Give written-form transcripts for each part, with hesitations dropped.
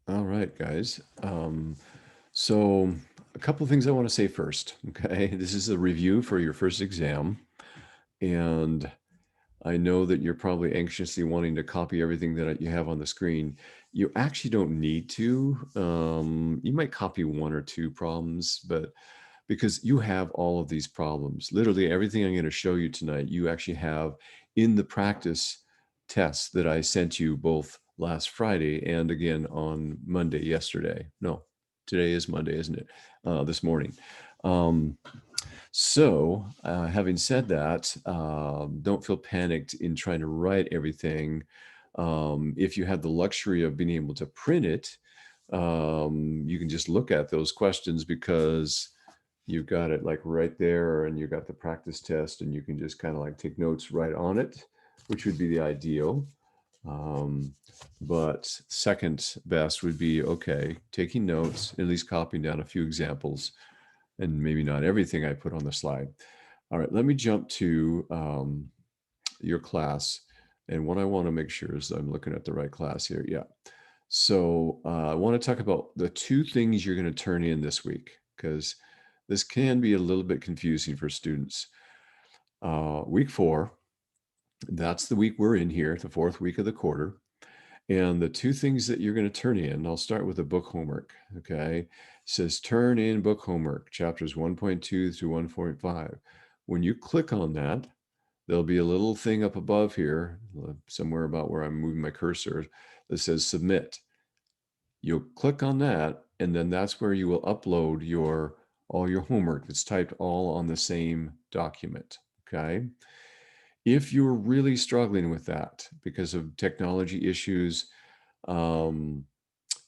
All right, guys. So a couple of things I want to say first. Okay, this is a review for your first exam, and I know that you're probably anxiously wanting to copy everything that you have on the screen. You actually don't need to. You might copy one or two problems, but because you have all of these problems, literally everything I'm going to show you tonight, you actually have in the practice tests that I sent you both last Friday and again on Monday, yesterday. No, today is Monday, isn't it? This morning. Um, Having said that, don't feel panicked in trying to write everything. If you have the luxury of being able to print it, you can just look at those questions because you've got it like right there and you've got the practice test and you can just kind of like take notes right on it, which would be the ideal. Um, but second best would be, okay, taking notes, at least copying down a few examples and maybe not everything I put on the slide. All right, let me jump to your class. And what I want to make sure is I'm looking at the right class here. Yeah. So I want to talk about the two things you're going to turn in this week, because this can be a little bit confusing for students. Week 4, that's the week we're in here, the 4th week of the quarter. And the two things that you're going to turn in, I'll start with the book homework. Okay. It says turn in book homework, chapters 1.2 through 1.5. When you click on that, there'll be a little thing up above here, somewhere about where I'm moving my cursor, that says submit. You'll click on that, and then that's where you will upload all your homework that's typed all on the same document. Okay. If you're really struggling with that because of technology issues, um,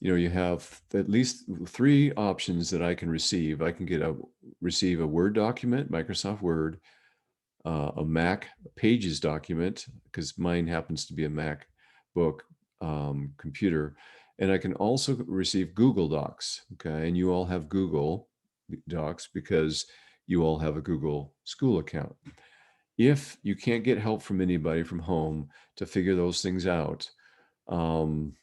you have at least 3 options that I can receive. I can receive a Word document, Microsoft Word, a Mac Pages document, because mine happens to be a MacBook computer, and I can also receive Google Docs. Okay, and you all have Google Docs because you all have a Google School account. If you can't get help from anybody from home to figure those things out, um,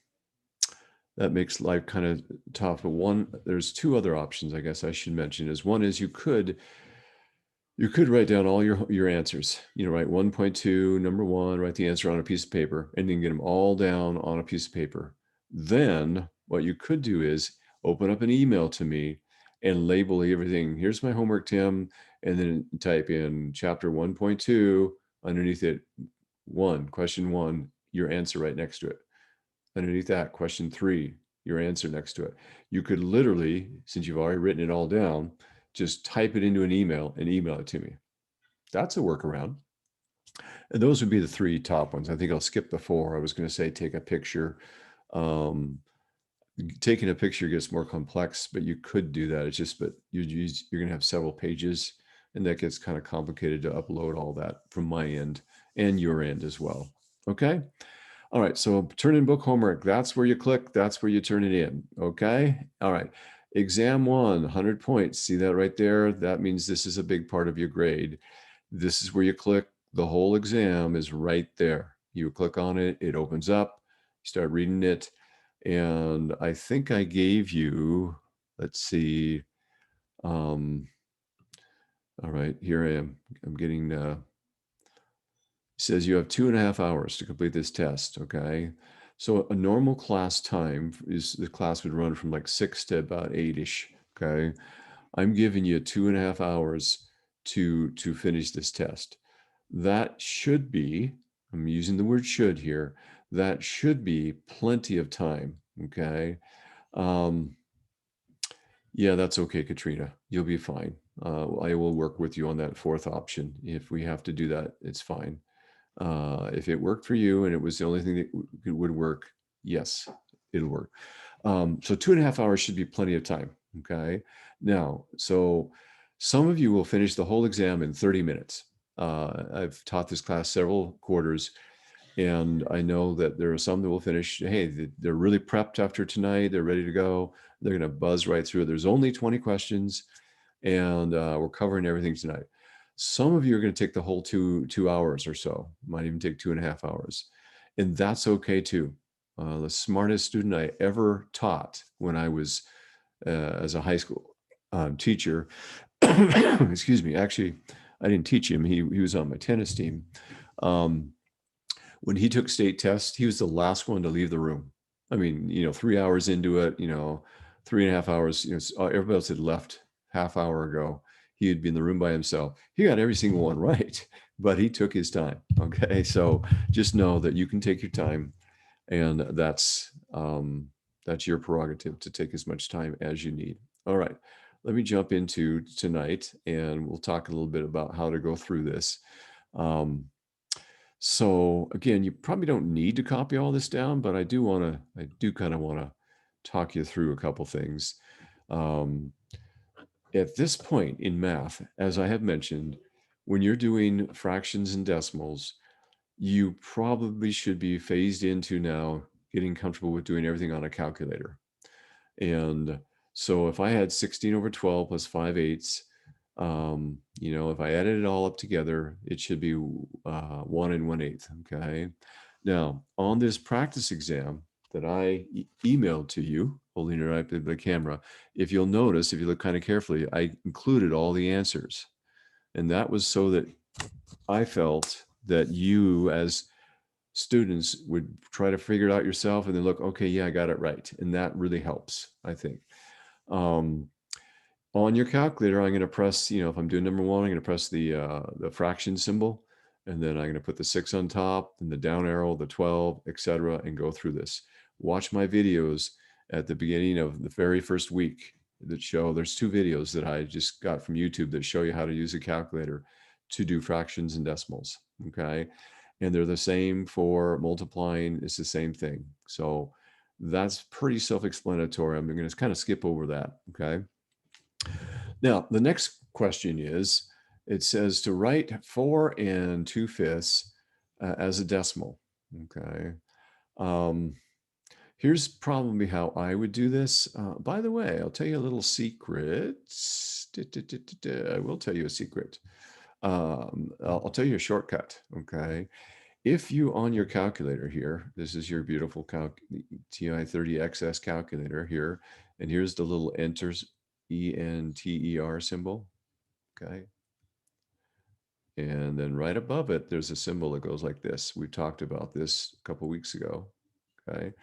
that makes life kind of tough. But there's 2 other options I guess I should mention. Is one is you could write down all your answers. Write 1.2, number 1, write the answer on a piece of paper, and then get them all down on a piece of paper. Then what you could do is open up an email to me and label everything. Here's my homework, Tim, and then type in chapter 1.2 underneath it, question 1, your answer right next to it. Underneath that, question 3, your answer next to it. You could literally, since you've already written it all down, just type it into an email and email it to me. That's a workaround. And those would be the 3 top ones. I think I'll skip the 4. I was going to say take a picture. Um, Taking a picture gets more complex, but you could do that. It's just, but you're going to have several pages, and that gets kind of complicated to upload all that from my end and your end as well. Okay. All right, so turn in book homework. That's where you click. That's where you turn it in. Okay. All right. Exam 1, 100 points. See that right there? That means this is a big part of your grade. This is where you click. The whole exam is right there. You click on it, it opens up, you start reading it. And I think I gave you, let's see. Um, all right, here I am. I'm getting, says you have 2.5 hours to complete this test. Okay. So a normal class time is the class would run from like 6 to about 8ish. Okay. I'm giving you 2.5 hours to finish this test. That should be, I'm using the word should here, that should be plenty of time. Okay. Um, yeah, that's okay, Katrina. You'll be fine. I will work with you on that 4th option. If we have to do that, it's fine. If it worked for you and it was the only thing that would work, yes, it'll work. So 2.5 hours should be plenty of time. Okay. Now, so some of you will finish the whole exam in 30 minutes. I've taught this class several quarters, and I know that there are some that will finish. Hey, they're really prepped after tonight. They're ready to go. They're going to buzz right through. There's only 20 questions, and we're covering everything tonight. Some of you are going to take the whole two hours or so. Might even take 2.5 hours, and that's okay too. the smartest student I ever taught when I was as a high school teacher. Excuse me. Actually, I didn't teach him. He was on my tennis team. Um, when he took state tests, he was the last one to leave the room. I mean, 3 hours into it, 3.5 hours, everybody else had left half hour ago. He had been in the room by himself. He got every single one right, but he took his time. Okay. So just know that you can take your time, and that's your prerogative to take as much time as you need. All right. Let me jump into tonight, and we'll talk a little bit about how to go through this. So again, you probably don't need to copy all this down, but I do kind of want to talk you through a couple things. Um, at this point in math, as I have mentioned, when you're doing fractions and decimals, you probably should be phased into now getting comfortable with doing everything on a calculator. And so if I had 16 over 12 plus 5/8, if I added it all up together, it should be 1 1/8. Okay. Now, on this practice exam that I emailed to you, holding it right to the camera, if you'll notice, if you look kind of carefully, I included all the answers. And that was so that I felt that you, as students, would try to figure it out yourself and then look, okay, yeah, I got it right. And that really helps, I think. On your calculator, I'm going to press, if I'm doing number one, I'm going to press the fraction symbol, and then I'm going to put the 6 on top and the down arrow, the 12, etc., and go through this. Watch my videos at the beginning of the very first week that show, there's 2 videos that I just got from YouTube that show you how to use a calculator to do fractions and decimals. Okay. And they're the same for multiplying. It's the same thing. So that's pretty self-explanatory. I'm going to kind of skip over that. Okay. Now, the next question is, it says to write 4 2/5 as a decimal. Okay. Here's probably how I would do this. By the way, I'll tell you a little secret. I will tell you a secret. I'll tell you a shortcut. Okay. If you, on your calculator here, this is your beautiful TI-30XS calculator here, and here's the little enter symbol. Okay. And then right above it, there's a symbol that goes like this. We talked about this a couple weeks ago. Okay.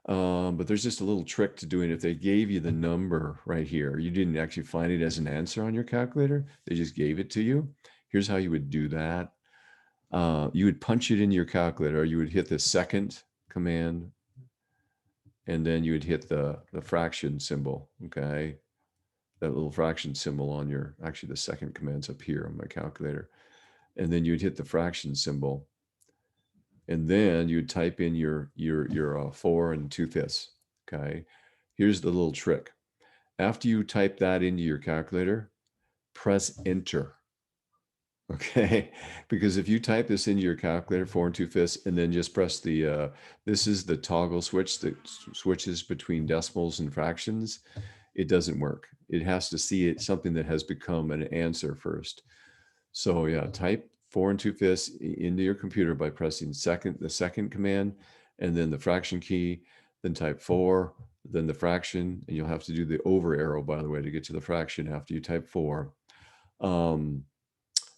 But there's just a little trick to doing it. If they gave you the number right here, you didn't actually find it as an answer on your calculator, they just gave it to you. Here's how you would do that. You would punch it in your calculator. You would hit the second command, and then you would hit the fraction symbol. Okay. That little fraction symbol on actually the second command's up here on my calculator. And then you'd hit the fraction symbol, and then you would type in your 4 2/5. Okay. Here's the little trick. After you type that into your calculator, press enter. Okay. Because if you type this into your calculator, 4 2/5, and then just press this is the toggle switch that switches between decimals and fractions, it doesn't work. It has to see something that has become an answer first. So yeah, type 4 2/5 into your computer by pressing the second command, and then the fraction key, then type 4, then the fraction, and you'll have to do the over arrow, by the way, to get to the fraction after you type 4.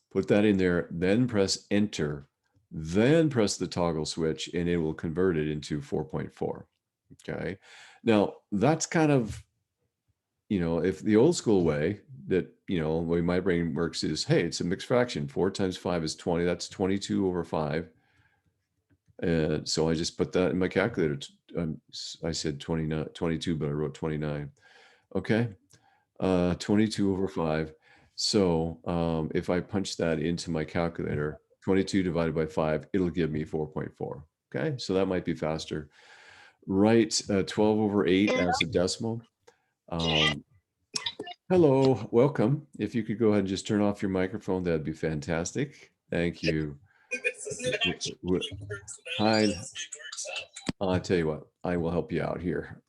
Put that in there, then press enter, then press the toggle switch, and it will convert it into 4.4. Okay. Now that's kind of, if the old school way that, the way my brain works is, hey, it's a mixed fraction. 4 times 5 is 20. That's 22 over 5. And so I just put that in my calculator. I said 22, but I wrote 29. Okay. 22 over 5. So if I punch that into my calculator, 22 divided by 5, it'll give me 4.4. Okay. So that might be faster. Write 12 over 8 as a decimal. Hello, welcome. If you could go ahead and just turn off your microphone, that'd be fantastic. Thank you. Hi. I'll tell you what, I will help you out here.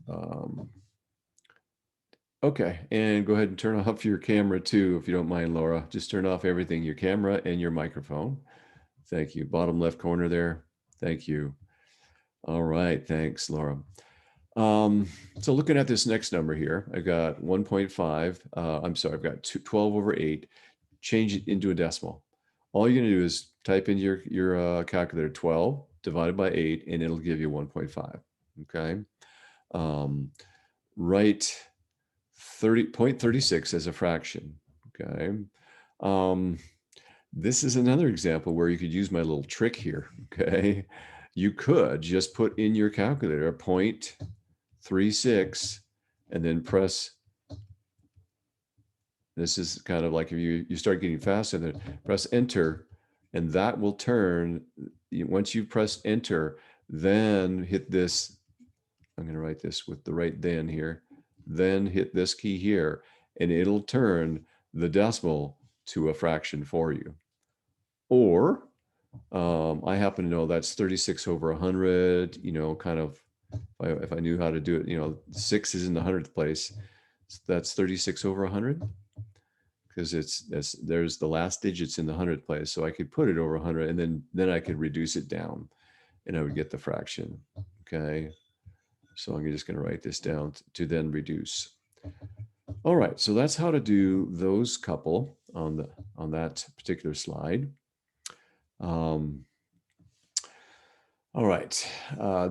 Okay, and go ahead and turn off your camera too, if you don't mind, Laura. Just turn off everything, your camera and your microphone. Thank you. Bottom left corner there. Thank you. All right, thanks, Laura. Um, so looking at this next number here, I got 1.5, I'm sorry, I've got 12 over 8, change it into a decimal. All you're gonna do is type in your calculator 12 divided by 8, and it'll give you 1.5, okay? Um, write 30.36 as a fraction, okay? Um, this is another example where you could use my little trick here, okay? You could just put in your calculator 0.36 and then press, this is kind of like if you start getting fast and then press enter, and that will turn, once you press enter, then hit this, I'm going to write this with the right then here, then hit this key here, and it'll turn the decimal to a fraction for you. Or I happen to know that's 36 over 100, you know, kind of, if I knew how to do it, you know, 6 is in the 100th place. So that's 36 over 100 because there's the last digits in the 100th place. So I could put it over 100 and then I could reduce it down and I would get the fraction. Okay. So I'm just going to write this down to then reduce. All right. So that's how to do those couple on that particular slide. All right,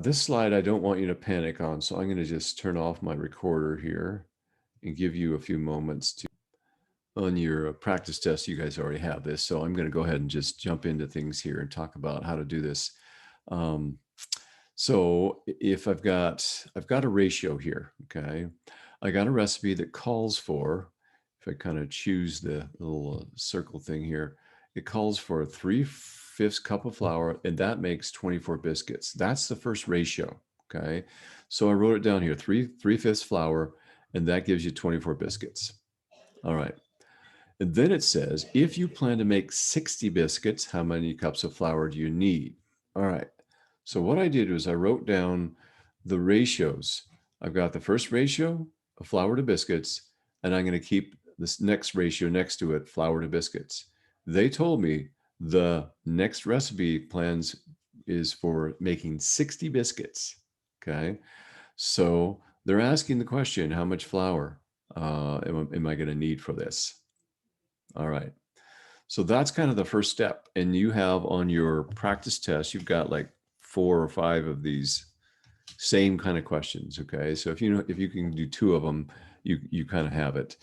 this slide I don't want you to panic on, so I'm going to just turn off my recorder here and give you a few moments to, on your practice test, you guys already have this, so I'm going to go ahead and just jump into things here and talk about how to do this. So if I've got a ratio here, okay, I got a recipe that calls for, if I kind of choose the little circle thing here, it calls for 3/5 cup of flour, and that makes 24 biscuits. That's the first ratio, okay? So I wrote it down here, 3/5 flour, and that gives you 24 biscuits. All right. And then it says, if you plan to make 60 biscuits, how many cups of flour do you need? All right. So what I did was I wrote down the ratios. I've got the first ratio of flour to biscuits, and I'm going to keep this next ratio next to it, flour to biscuits. They told me the next recipe plans is for making 60 biscuits. Okay. So they're asking the question, how much flour am I going to need for this? All right. So that's kind of the first step. And you have on your practice test, you've got like 4 or 5 of these same kind of questions. Okay. So if you can do 2 of them, you kind of have it.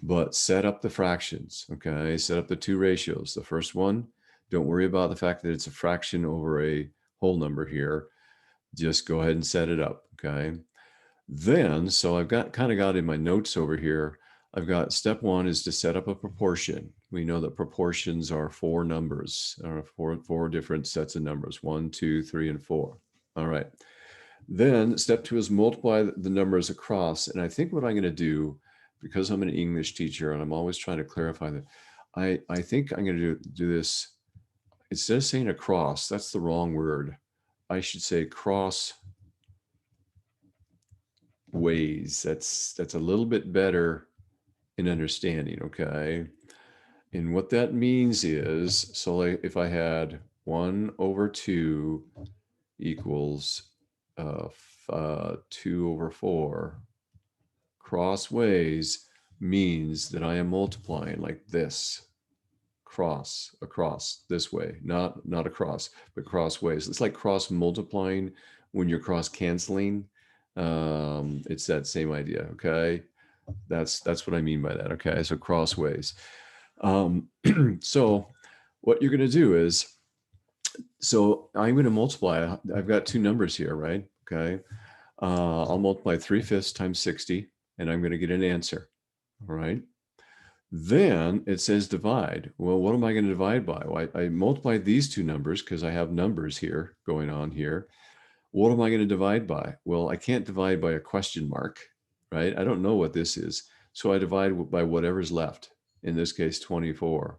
But set up the fractions. Okay. Set up the 2 ratios. The first one, don't worry about the fact that it's a fraction over a whole number here. Just go ahead and set it up. Okay. Then, so I've kind of got in my notes over here, I've got step 1 is to set up a proportion. We know that proportions are 4 numbers, or four different sets of numbers, 1, 2, 3, and 4. All right. Then step 2 is multiply the numbers across. And I think what I'm going to do, because I'm an English teacher and I'm always trying to clarify that, I think I'm going to do this, instead of saying across, that's the wrong word. I should say cross ways. That's a little bit better in understanding, okay? And what that means is, so like if I had 1 over 2 equals 2 over 4, crossways means that I am multiplying like this, across this way, not across, but crossways. It's like cross multiplying when you're cross canceling. It's that same idea, okay? That's what I mean by that, okay? So crossways. So what you're going to do is, so I'm going to multiply. I've got 2 numbers here, right? Okay. I'll multiply 3/5 times 60, and I'm going to get an answer. All right. Then it says divide. Well, what am I going to divide by? Well, I multiplied these 2 numbers because I have numbers here going on here. What am I going to divide by? Well, I can't divide by a question mark, right? I don't know what this is. So I divide by whatever's left, in this case, 24.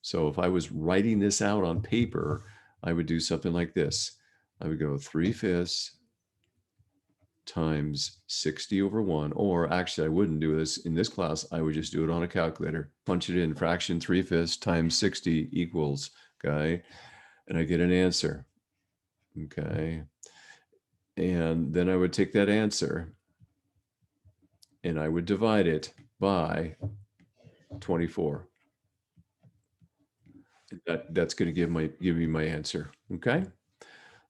So if I was writing this out on paper, I would do something like this. I would go 3/5 times 60 over 1, or actually I wouldn't do this in this class. I would just do it on a calculator, punch it in, fraction 3/5 times 60 equals, okay? And I get an answer, okay? And then I would take that answer and I would divide it by 24. That's going to give me my answer. Okay.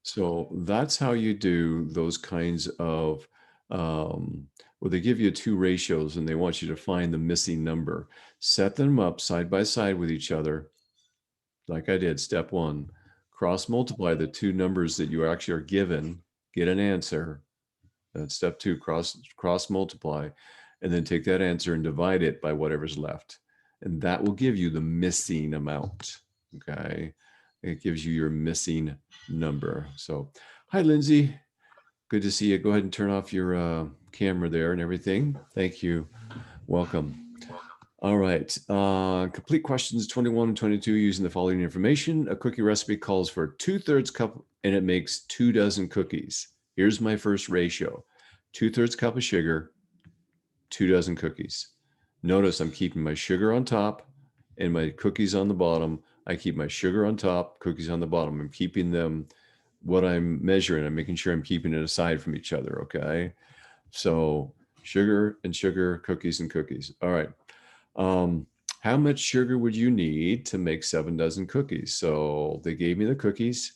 So that's how you do those kinds of, well, they give you two ratios and they want you to find the missing number. Set them up side by side with each other, like I did, step one. Cross multiply the two numbers that you actually are given, get an answer. That's step two, cross multiply, and then take that answer and divide it by whatever's left. And that will give you the missing amount, okay? It gives you your missing number. So, hi, Lindsay. Good to see you. Go ahead and turn off your camera there and everything. Thank you. Welcome. All right. Complete questions 21 and 22 using the following information. A cookie recipe calls for 2/3 cup and it makes 2 dozen cookies. Here's my first ratio. 2/3 cup of sugar, 2 dozen cookies. Notice I'm keeping my sugar on top and my cookies on the bottom. I keep my sugar on top, cookies on the bottom. I'm keeping them what I'm measuring. I'm making sure I'm keeping it aside from each other, okay? So sugar and sugar, cookies and cookies. All right. How much sugar would you need to make 7 dozen cookies? So they gave me the cookies,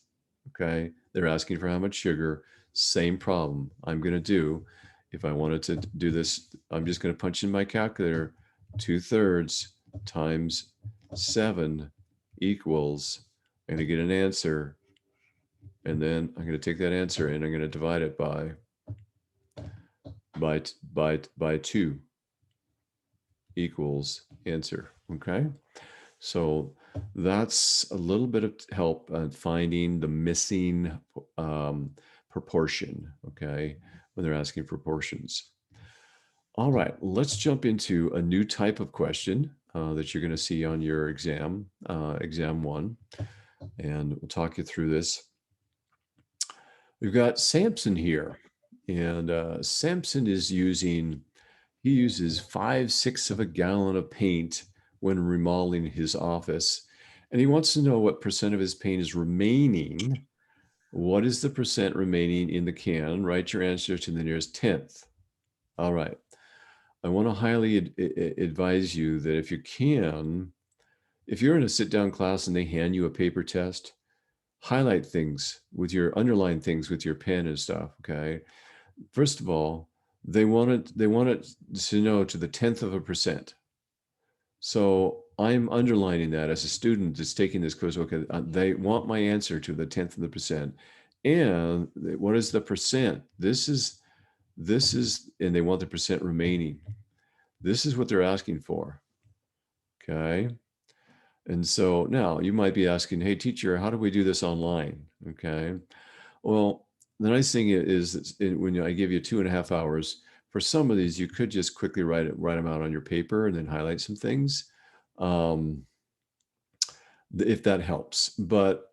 okay? They're asking for how much sugar. Same problem. I'm going to do, if I wanted to do this, I'm just going to punch in my calculator, 2/3 times 7 equals, I'm going to get an answer, and then I'm going to take that answer and I'm going to divide it by 2 equals answer, okay? So that's a little bit of help on finding the missing proportion, okay, when they're asking for portions. All right, let's jump into a new type of question that you're going to see on your exam, exam one, and we'll talk you through this. We've got Samson here, and Samson is he uses 5/6 of a gallon of paint when remodeling his office, and he wants to know what percent of his paint is remaining. What is the percent remaining in the can? Write your answer to the nearest tenth. All right. I want to highly advise you that if you can, if you're in a sit-down class and they hand you a paper test, highlight things with your underline things with your pen and stuff, okay? First of all, they want it to know to the 10th of a percent. So I'm underlining that as a student that's taking this course. Okay, they want my answer to the 10th of the percent. And what is the percent? This is, and they want the percent remaining. This is what they're asking for. Okay. And so now you might be asking, hey, teacher, how do we do this online? Okay. Well, the nice thing is when I give you 2.5 hours, for some of these, you could just quickly write them out on your paper and then highlight some things, if that helps. But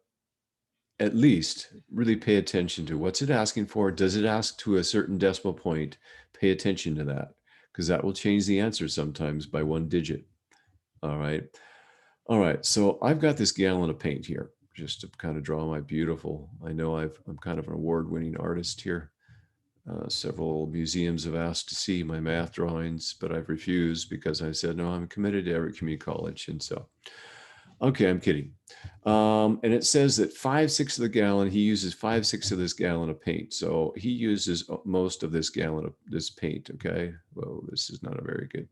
at least really pay attention to what's it asking for. Does it ask to a certain decimal point? Pay attention to that, because that will change the answer sometimes by 1 digit. All right. All right. So I've got this gallon of paint here just to kind of draw my beautiful. I know I'm kind of an award-winning artist here. Several museums have asked to see my math drawings, but I've refused because I said, no, I'm committed to Everett Community College. And so, okay, I'm kidding. And it says that 5/6 of the gallon, he uses 5/6 of this gallon of paint. So he uses most of this gallon of this paint. Okay. Well, this is not a very good.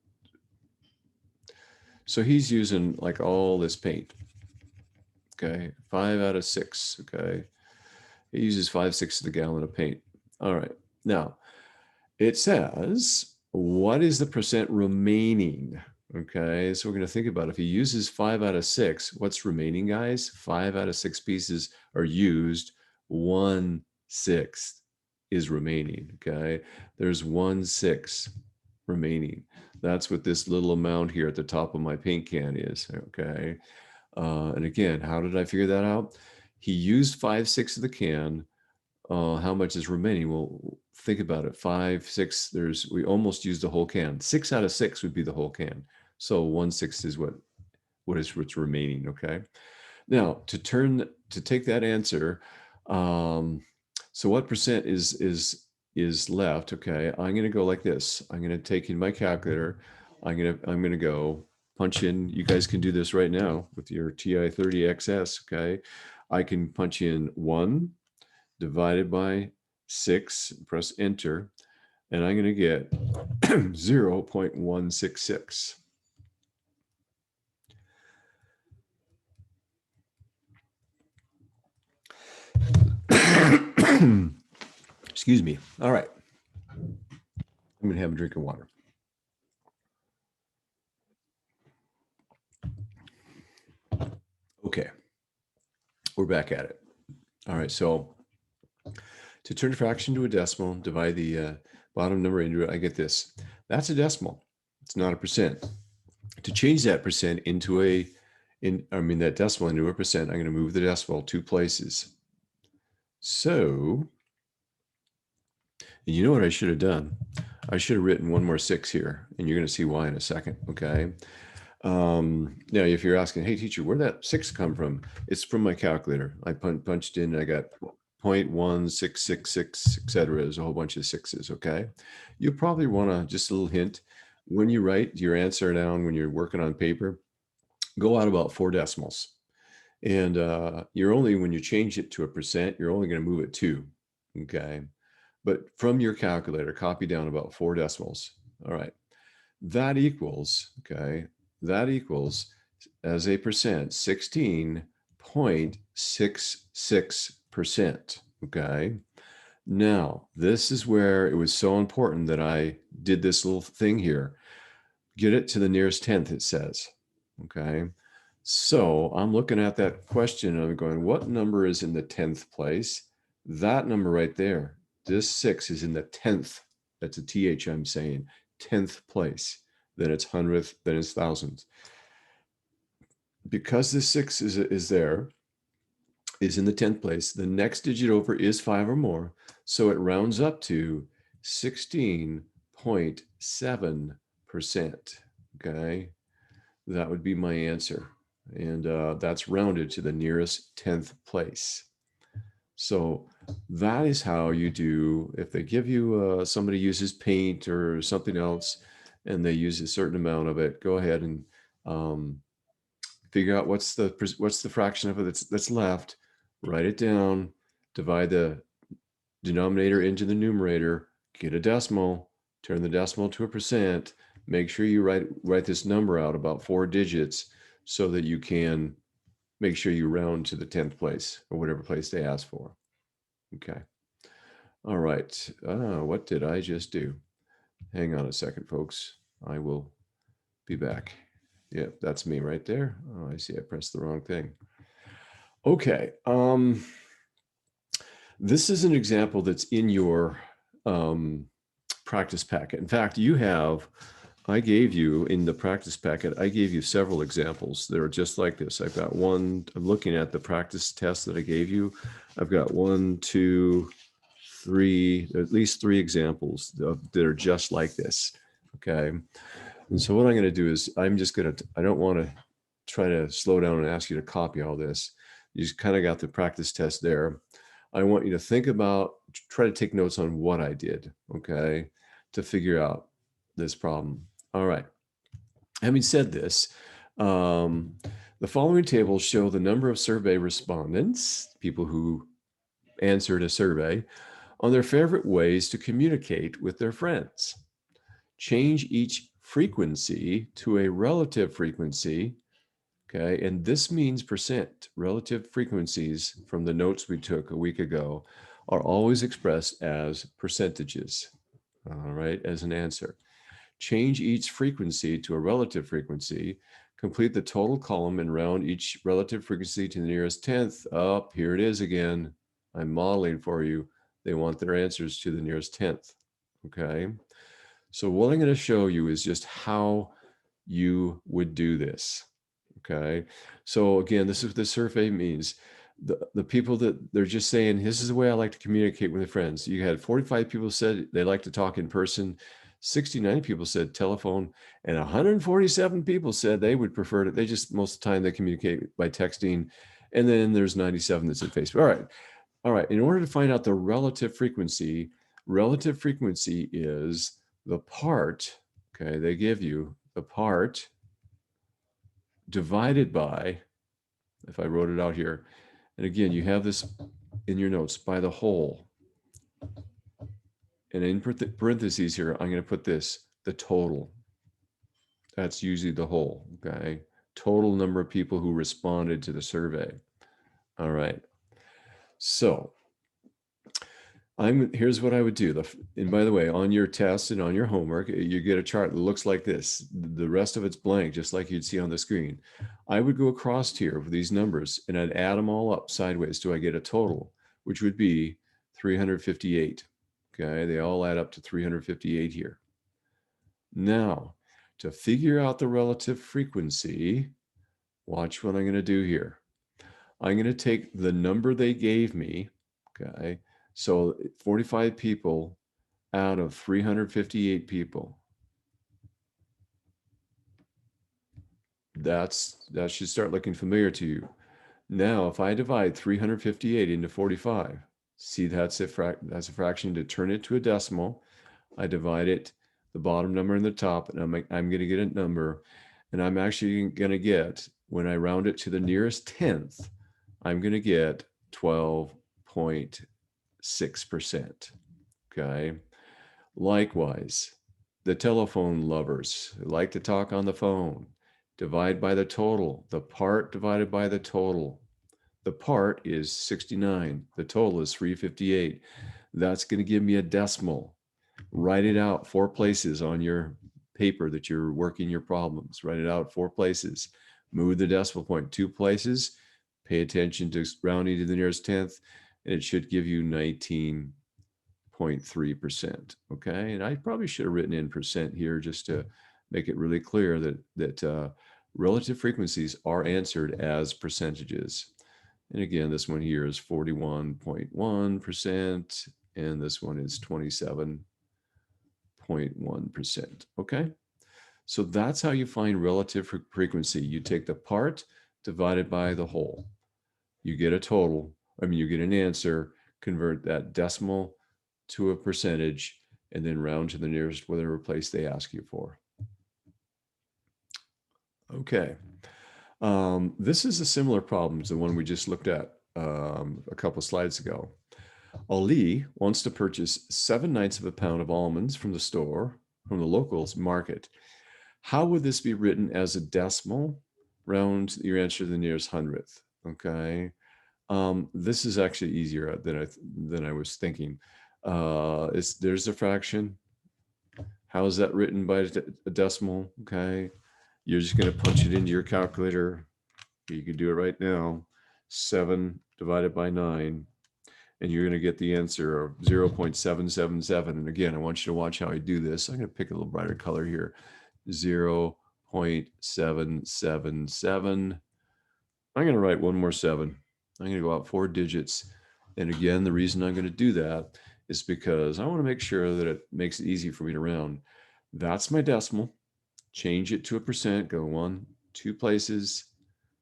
So he's using like all this paint. Okay. 5 out of 6. Okay. He uses 5/6 of the gallon of paint. All right. Now it says, what is the percent remaining? Okay. So we're going to think about if he uses 5 out of 6, what's remaining, guys? 5 out of 6 pieces are used. 1/6 is remaining. Okay. There's 1/6 remaining. That's what this little amount here at the top of my paint can is. Okay. And again, how did I figure that out? He used 5/6 of the can. How much is remaining? Well, think about it. 5, 6, we almost used the whole can. 6 out of 6 would be the whole can. So 1/6 is what's remaining. Okay. Now to take that answer, So what percent is left? Okay, I'm going to go like this. I'm going to take in my calculator. I'm going to go punch in. You guys can do this right now with your TI-30XS. Okay, I can punch in 1 divided by 6. Press enter, and I'm going to get 0.166. Excuse me. All right. I'm going to have a drink of water. Okay. We're back at it. All right. So to turn a fraction to a decimal, divide the bottom number into it, I get this. That's a decimal. It's not a percent. To change that percent into that decimal into a percent, I'm going to move the decimal 2 places. So, you know what I should have done? I should have written 1 more 6 here, and you're going to see why in a second, okay? Now, if you're asking, hey, teacher, where'd that 6 come from? It's from my calculator. I punched in, I got 0.1666, etc. There's a whole bunch of 6s, okay? You probably want to, just a little hint, when you write your answer down, when you're working on paper, go out about 4 decimals. And when you change it to a percent, you're only going to move it 2, okay? But from your calculator, copy down about 4 decimals. All right. That equals, as a percent, 16.66%. Okay. Now, this is where it was so important that I did this little thing here. Get it to the nearest tenth, it says. Okay. So I'm looking at that question and I'm going, what number is in the 10th place? That number right there. This 6 is in the 10th. That's a TH I'm saying. 10th place. Then it's 100th, then it's thousands. Because this 6 is in the 10th place, the next digit over is 5 or more. So it rounds up to 16.7%. Okay. That would be my answer. And that's rounded to the nearest 10th place. So that is how you do, if they give you, somebody uses paint or something else, and they use a certain amount of it, go ahead and figure out what's the fraction of it that's left, write it down, divide the denominator into the numerator, get a decimal, turn the decimal to a percent, make sure you write this number out about 4 digits so that you can make sure you round to the 10th place or whatever place they ask for. Okay. All right. What did I just do? Hang on a second, folks. I will be back. Yeah, that's me right there. Oh, I see. I pressed the wrong thing. Okay. This is an example that's in your practice packet. In fact, I gave you in the practice packet, I gave you several examples that are just like this. I've got one, I'm looking at the practice test that I gave you. I've got 1, 2, 3, at least 3 examples that are just like this. Okay. And so what I'm going to do is I don't want to try to slow down and ask you to copy all this. You just kind of got the practice test there. I want you to think about, try to take notes on what I did, okay, to figure out this problem. All right. Having said this, the following tables show the number of survey respondents, people who answered a survey, on their favorite ways to communicate with their friends. Change each frequency to a relative frequency. Okay, and this means percent. Relative frequencies from the notes we took a week ago are always expressed as percentages, all right, as an answer. Change each frequency to a relative frequency, complete the total column and round each relative frequency to the nearest tenth. Up, here it is again. I'm modeling for you. They want their answers to the nearest tenth, okay? So what I'm gonna show you is just how you would do this. Okay. So again, this is what the survey means. The people that they're just saying, this is the way I like to communicate with friends. You had 45 people said they like to talk in person. 69 people said telephone, and 147 people said they would prefer to, most of the time they communicate by texting. And then there's 97 that said Facebook. All right. All right, in order to find out the relative frequency is the part, okay, they give you the part divided by, if I wrote it out here, and again, you have this in your notes, by the whole. And in parentheses here, I'm going to put this, the total. That's usually the whole, okay? Total number of people who responded to the survey. All right. So here's what I would do. And by the way, on your test and on your homework, you get a chart that looks like this. The rest of it's blank, just like you'd see on the screen. I would go across here with these numbers and I'd add them all up sideways till I get a total, which would be 358. Okay, they all add up to 358 here. Now, to figure out the relative frequency, watch what I'm going to do here. I'm going to take the number they gave me, okay? So 45 people out of 358 people. That should start looking familiar to you. Now, if I divide 358 into 45, see that's a fraction. To turn it to a decimal, I divide it, the bottom number and the top, and I'm going to get a number, and I'm actually going to get, when I round it to the nearest tenth, I'm going to get 12.6%. Okay. Likewise, the telephone lovers like to talk on the phone. Divide by the total, the part divided by the total. The part is 69, the total is 358. That's going to give me a decimal. Write it out 4 places on your paper that you're working your problems. Write it out 4 places. Move the decimal point 2 places. Pay attention to rounding to the nearest tenth, and it should give you 19.3%. Okay, and I probably should have written in percent here just to make it really clear that relative frequencies are answered as percentages. And again, this one here is 41.1%, and this one is 27.1%. Okay, so that's how you find relative frequency. You take the part divided by the whole. You get a total, you get an answer, convert that decimal to a percentage, and then round to the nearest whatever place they ask you for. Okay. This is a similar problem to the one we just looked at a couple slides ago. Ali wants to purchase 7/9 of a pound of almonds from the locals market. How would this be written as a decimal? Round your answer to the nearest hundredth. Okay. This is actually easier than I was thinking. There's a fraction. How is that written by a decimal? Okay. You're just going to punch it into your calculator. You can do it right now. 7 divided by 9. And you're going to get the answer of 0.777. And again, I want you to watch how I do this. I'm going to pick a little brighter color here. 0.777. I'm going to write one more 7. I'm going to go out 4 digits. And again, the reason I'm going to do that is because I want to make sure that it makes it easy for me to round. That's my decimal. Change it to a percent, go 1, 2 places.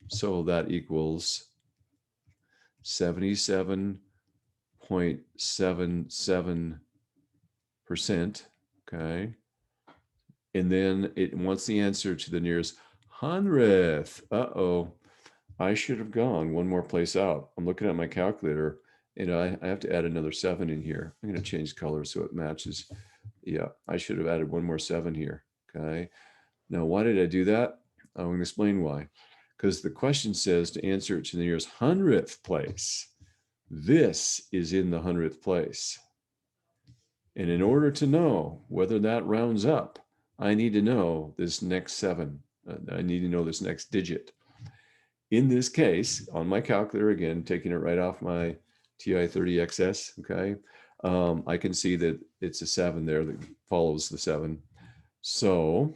So that equals 77.77%. Okay. And then it wants the answer to the nearest hundredth. Uh-oh. I should have gone one more place out. I'm looking at my calculator and I have to add another 7 in here. I'm going to change color so it matches. Yeah, I should have added one more 7 here. Okay. Now, why did I do that? I'm going to explain why. Because the question says to answer it to the nearest hundredth place. This is in the hundredth place. And in order to know whether that rounds up, I need to know this next 7. I need to know this next digit. In this case, on my calculator, again, taking it right off my TI-30XS, okay, I can see that it's a 7 there that follows the 7. So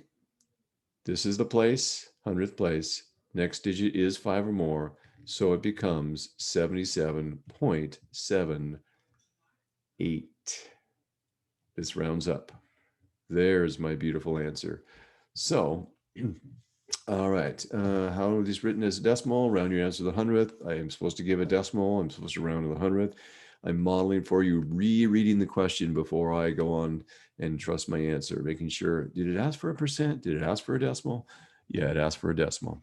this is the place, 100th place. Next digit is 5 or more. So it becomes 77.78. This rounds up. There's my beautiful answer. So All right. How are these written as a decimal? Round your answer to the hundredth. I am supposed to give a decimal. I'm supposed to round to the hundredth. I'm modeling for you, rereading the question before I go on and trust my answer, making sure, did it ask for a percent? Did it ask for a decimal? Yeah, it asked for a decimal.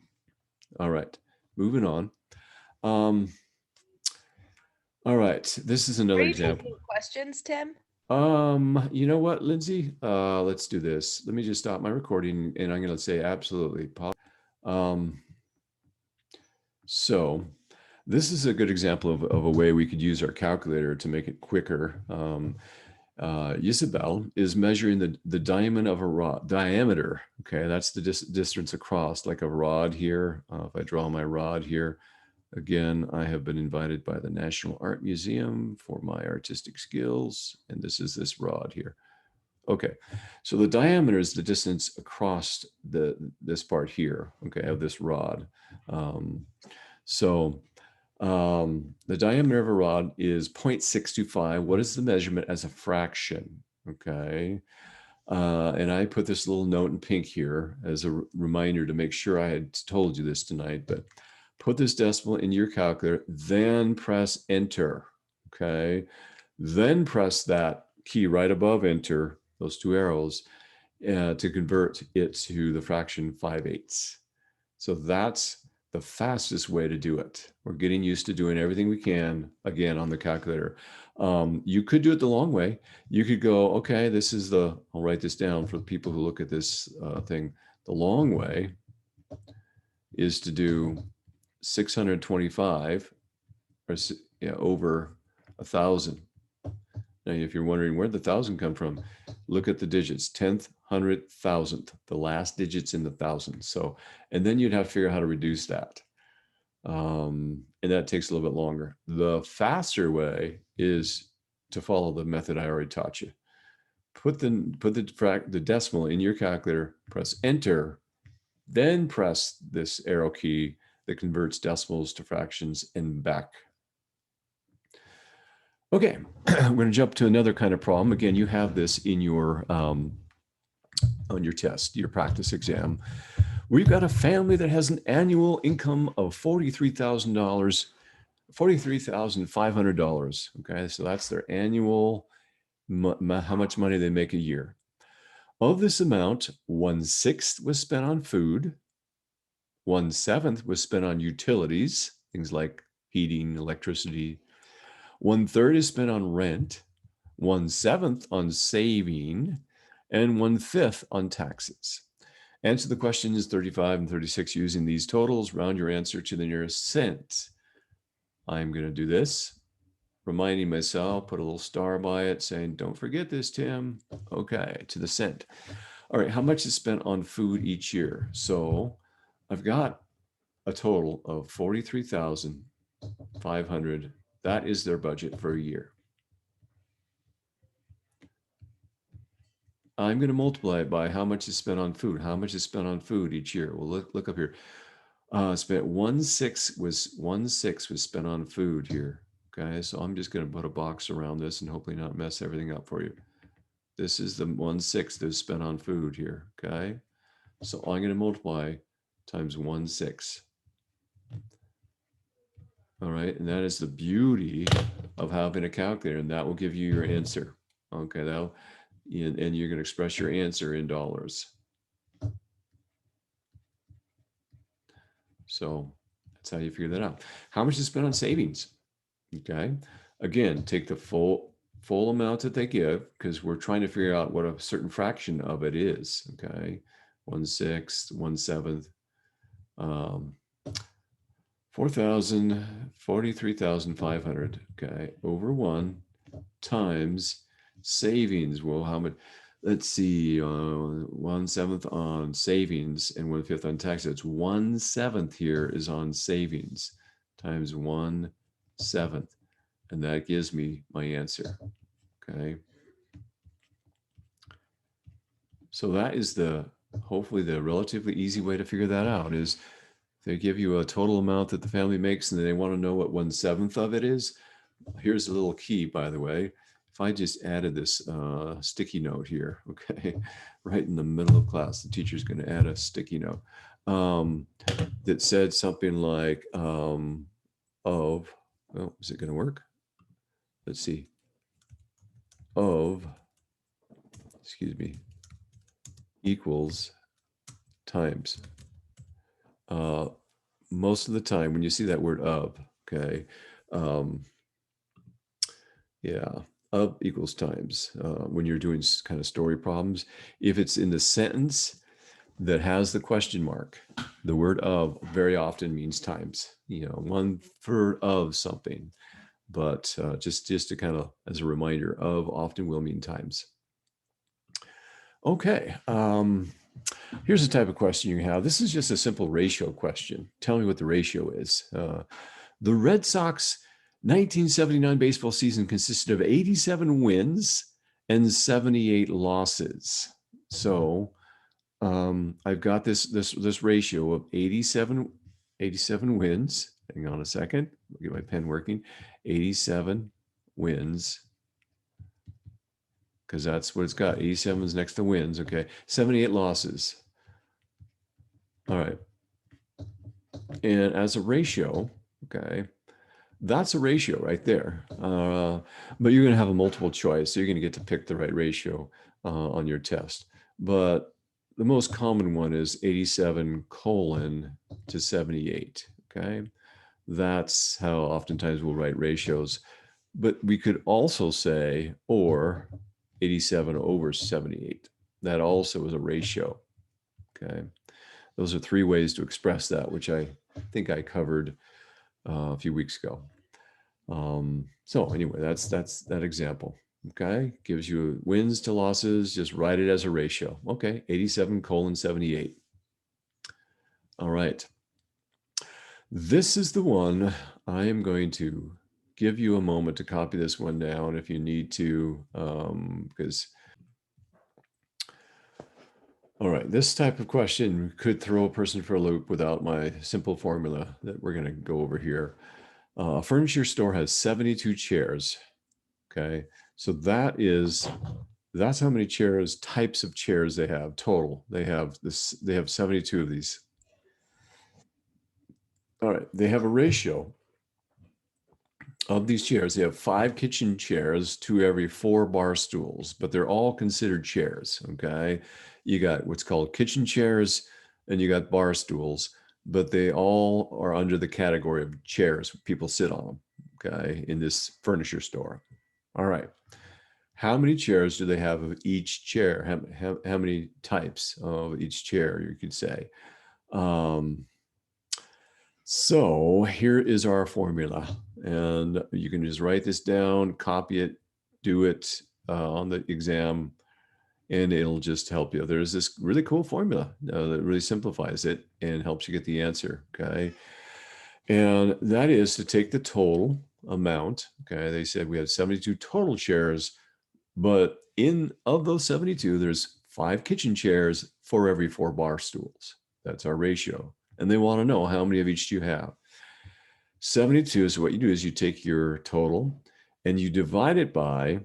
All right, moving on. All right, this is another Are you example. taking questions, Tim? You know what, Lindsay? Let's do this. Let me just stop my recording and I'm gonna say absolutely. Um, so this is a good example of a way we could use our calculator to make it quicker. Isabel is measuring the diameter of a rod, diameter. Okay, that's the distance across, like a rod here. If I draw my rod here, again, I have been invited by the National Art Museum for my artistic skills, and this is rod here. Okay, so the diameter is the distance across this part here, okay, of this rod. So the diameter of a rod is 0.625. What is the measurement as a fraction? Okay. And I put this little note in pink here as a reminder to make sure I had told you this tonight, but put this decimal in your calculator, then press enter. Okay. Then press that key right above enter, those two arrows, to convert it to the fraction 5/8. So that's the fastest way to do it. We're getting used to doing everything we can, again, on the calculator. You could do it the long way. You could go, okay, this is I'll write this down for the people who look at this thing. The long way is to do 625 or over 1,000. Now, if you're wondering where the 1,000 come from, look at the digits, 10th, 100th, 1,000th, the last digits in the thousands. So, and then you'd have to figure out how to reduce that. And that takes a little bit longer. The faster way is to follow the method I already taught you. Put the decimal in your calculator, press enter, then press this arrow key that converts decimals to fractions and back. Okay, I'm going to jump to another kind of problem. Again, you have this in your on your test, your practice exam. We've got a family that has an annual income of $43,000, $43,500. Okay, so that's their annual, how much money they make a year. Of this amount, 1/6 was spent on food, 1/7 was spent on utilities, things like heating, electricity. 1/3 is spent on rent, 1/7 on saving, and 1/5 on taxes. Answer the questions 35 and 36 using these totals. Round your answer to the nearest cent. I'm going to do this, reminding myself, put a little star by it saying, don't forget this, Tim. Okay, to the cent. All right, how much is spent on food each year? So I've got a total of 43,500. That is their budget for a year. I'm going to multiply it by how much is spent on food. How much is spent on food each year? Well, look up here. Spent 1/6 was spent on food here. Okay, so I'm just going to put a box around this and hopefully not mess everything up for you. This is the 1/6 that's spent on food here. Okay, so I'm going to multiply times 1/6. All right, and that is the beauty of having a calculator, and that will give you your answer. Okay, and you're going to express your answer in dollars. So that's how you figure that out. How much is spent on savings? Okay, again, take the full amount that they give, because we're trying to figure out what a certain fraction of it is. Okay, 1/6, 1/7, 43,500. Okay, over 1 times savings. Well, how much? Let's see, 1/7 on savings and 1/5 on taxes. It's 1/7 here is on savings times 1/7. And that gives me my answer. Okay. So that is hopefully the relatively easy way to figure that out is they give you a total amount that the family makes and they want to know what 1/7 of it is. Here's a little key, by the way. If I just added this sticky note here, okay, right in the middle of class, the teacher's going to add a sticky note. that said something like oh, is it going to work? Let's see. Excuse me, equals times. Most of the time when you see that word of, okay, yeah, of equals times, when you're doing kind of story problems, if it's in the sentence that has the question mark, the word of very often means times, 1/3 of something. But just to kind of, as a reminder, of often will mean times. Okay. Here's the type of question you have. This is just a simple ratio question. Tell me what the ratio is. The Red Sox 1979 baseball season consisted of 87 wins and 78 losses. So I've got this ratio of 87 wins. Hang on a second. I'll get my pen working. 87 wins, because that's what it's got. 87 is next to wins. Okay. 78 losses. All right. And as a ratio, okay, that's a ratio right there. But you're going to have a multiple choice. So you're going to get to pick the right ratio on your test. But the most common one is 87 colon to 78. Okay. That's how oftentimes we'll write ratios. But we could also say, or 87 over 78. That also is a ratio. Okay. Those are 3 ways to express that, which I think I covered a few weeks ago. So anyway, that's that example. Okay, gives you wins to losses. Just write it as a ratio. Okay, 87 colon 78. All right. This is the one. I am going to give you a moment to copy this one down if you need to, because all right, this type of question could throw a person for a loop without my simple formula that we're going to go over here. A furniture store has 72 chairs. Okay, so that's how many types of chairs they have total. They have 72 of these. All right, they have a ratio of these chairs. They have 5 kitchen chairs to every 4 bar stools, but they're all considered chairs. Okay, you got what's called kitchen chairs and you got bar stools, but they all are under the category of chairs. People sit on them. Okay, in this furniture store. All right. How many chairs do they have of each chair? How many types of each chair, you could say? So here is our formula. And you can just write this down, copy it, do it on the exam, and it'll just help you. There's this really cool formula that really simplifies it and helps you get the answer. Okay. And that is to take the total amount. Okay. They said we have 72 total chairs. But of those 72, there's 5 kitchen chairs for every 4 bar stools. That's our ratio. And they want to know how many of each do you have. 72 is what you do is you take your total and you divide it by,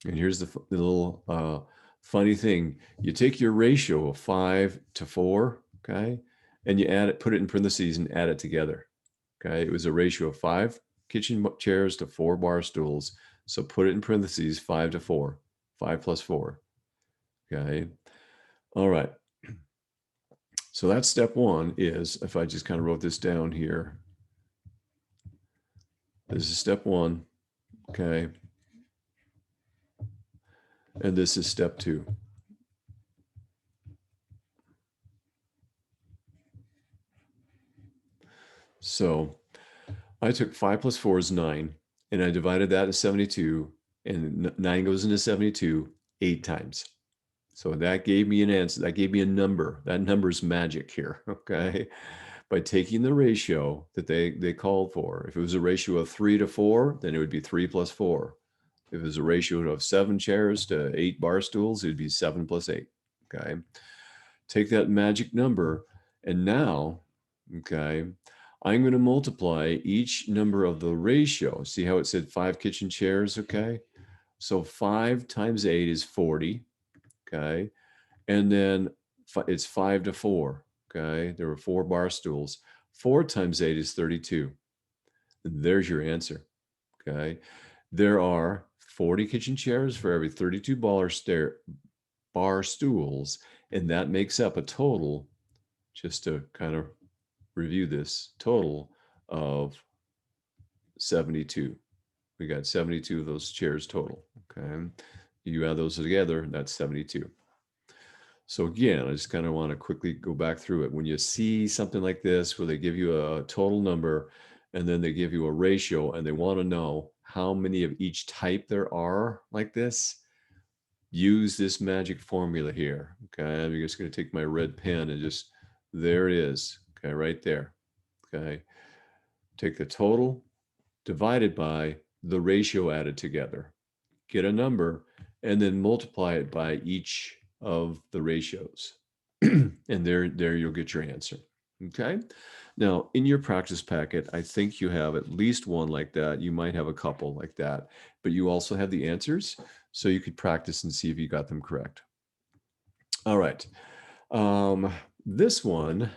and here's the little funny thing. You take your ratio of 5 to 4, okay, and you put it in parentheses and add it together. Okay, it was a ratio of 5 kitchen chairs to 4 bar stools. So put it in parentheses, 5 to 4, 5 plus 4. Okay. All right. So that's step 1 is, if I just kind of wrote this down here, this is step 1. Okay. And this is step 2. So I took 5 plus 4 is 9, and I divided that into 72, and 9 goes into 72 8 times. So that gave me an answer. That gave me a number. That number is magic here. Okay. By taking the ratio that they called for. If it was a ratio of 3 to 4, then it would be 3 plus 4. If it was a ratio of 7 chairs to 8 bar stools, it would be 7 plus 8. Okay. Take that magic number, and now, okay, I'm going to multiply each number of the ratio. See how it said 5 kitchen chairs? Okay. So 5 times 8 is 40. Okay. And then it's 5 to 4. Okay, there were 4 bar stools. 4 times 8 is 32. There's your answer. Okay, there are 40 kitchen chairs for every 32 bar stools, and that makes up a total, just to kind of review this, total of 72. We got 72 of those chairs total. Okay, you add those together, that's 72. So again, I just kind of want to quickly go back through it. When you see something like this, where they give you a total number and then they give you a ratio and they want to know how many of each type there are like this, use this magic formula here. Okay, I'm just going to take my red pen and just, there it is. Okay, right there. Okay, take the total divided by the ratio added together, get a number, and then multiply it by each of the ratios. And there you'll get your answer. Okay. Now, in your practice packet, I think you have at least one like that. You might have a couple like that, but you also have the answers, so you could practice and see if you got them correct. All right. This one,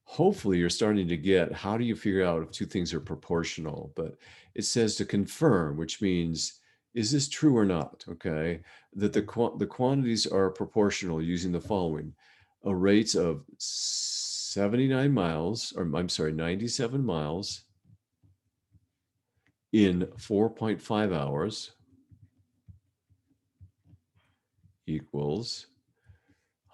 hopefully you're starting to get, how do you figure out if two things are proportional? But it says to confirm, which means, is this true or not? Okay, that the quantities are proportional using the following: a rate of 79 miles, or I'm sorry, 97 miles in 4.5 hours equals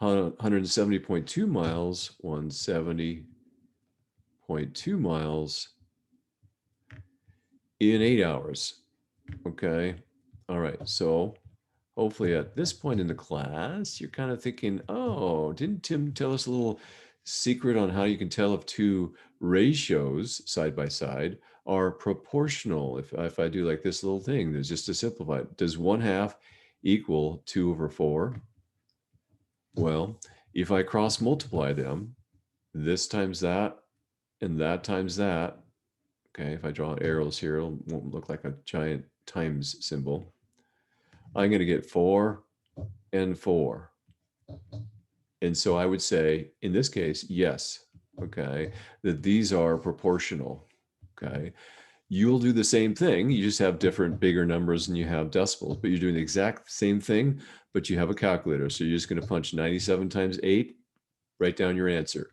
170.2 miles, 170.2 miles in 8 hours. Okay. All right. So hopefully at this point in the class, you're kind of thinking, oh, didn't Tim tell us a little secret on how you can tell if two ratios side by side are proportional? If I do like this little thing, that's just to simplify it, does 1/2 equal 2/4? Well, if I cross multiply them, this times that and that times that, okay, if I draw arrows here, it won't look like a giant times symbol. I'm going to get 4 and 4. And so I would say, in this case, yes, okay, that these are proportional, okay? You'll do the same thing. You just have different bigger numbers and you have decimals, but you're doing the exact same thing, but you have a calculator. So you're just going to punch 97 times 8, write down your answer.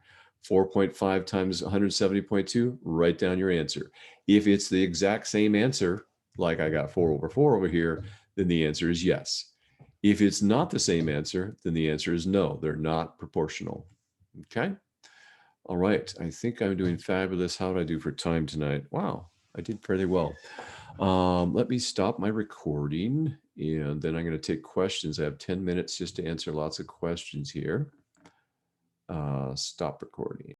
4.5 times 170.2, write down your answer. If it's the exact same answer, like I got 4/4 over here, then the answer is yes. If it's not the same answer, then the answer is no, they're not proportional. Okay. All right. I think I'm doing fabulous. How did I do for time tonight? Wow, I did fairly well. Let me stop my recording and then I'm going to take questions. I have 10 minutes just to answer lots of questions here. Stop recording.